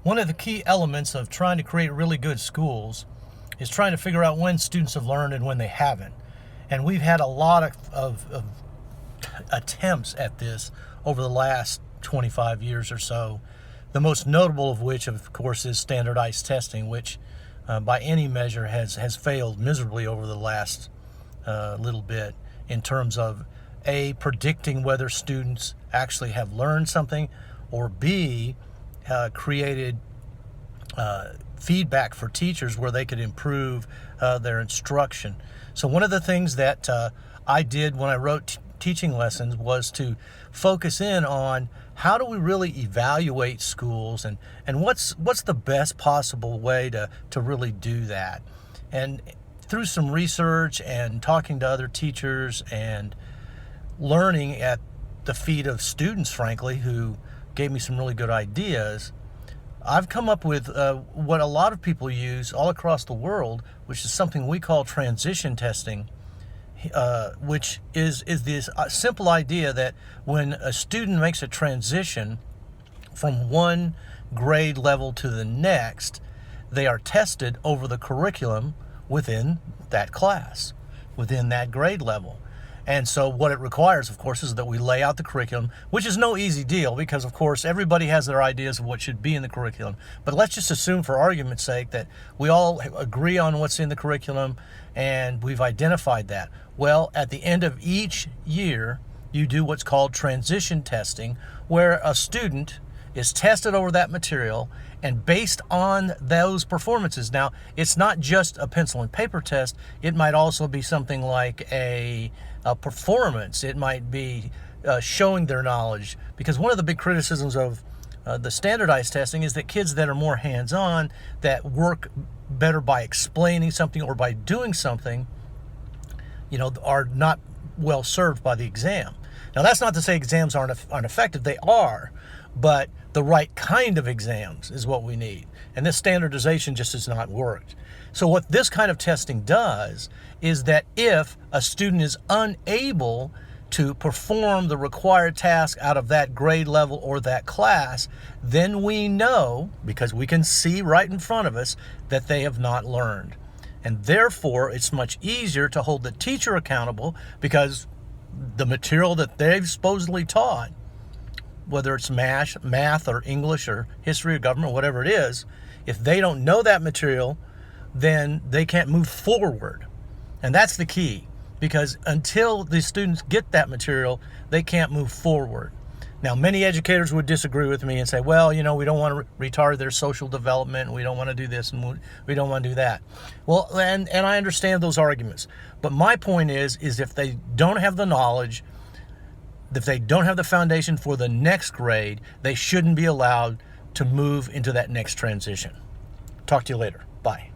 One of the key elements of trying to create really good schools is trying to figure out when students have learned and when they haven't. And we've had a lot of attempts at this over the last 25 years or so. The most notable of which, of course, is standardized testing, which by any measure has failed miserably over the last little bit in terms of A, predicting whether students actually have learned something, or B, created feedback for teachers where they could improve their instruction. So one of the things that I did when I wrote teaching lessons was to focus in on how do we really evaluate schools, and what's the best possible way to really do that. And through some research and talking to other teachers and learning at the feet of students, frankly, who gave me some really good ideas, I've come up with what a lot of people use all across the world, which is something we call transition testing, which is this simple idea that when a student makes a transition from one grade level to the next, they are tested over the curriculum within that class, within that grade level. And so what it requires, of course, is that we lay out the curriculum, which is no easy deal because, of course, everybody has their ideas of what should be in the curriculum. But let's just assume, for argument's sake, that we all agree on what's in the curriculum and we've identified that. Well, at the end of each year, you do what's called transition testing, where a student is tested over that material, and based on those performances. Now, it's not just a pencil and paper test. It might also be something like a performance. It might be showing their knowledge, because one of the big criticisms of the standardized testing is that kids that are more hands-on, that work better by explaining something or by doing something, are not well served by the exam. Now, that's not to say exams aren't effective. They are, but the right kind of exams is what we need. And this standardization just has not worked. So what this kind of testing does is that if a student is unable to perform the required task out of that grade level or that class, then we know, because we can see right in front of us, that they have not learned. And therefore, it's much easier to hold the teacher accountable, because the material that they've supposedly taught, whether it's math or English or history or government, whatever it is, if they don't know that material, then they can't move forward. And that's the key, because until the students get that material, they can't move forward. Now, many educators would disagree with me and say, well, we don't want to retard their social development, we don't want to do this, and we don't want to do that. Well, and I understand those arguments. But my point is if they don't have the knowledge, if they don't have the foundation for the next grade, they shouldn't be allowed to move into that next transition. Talk to you later. Bye.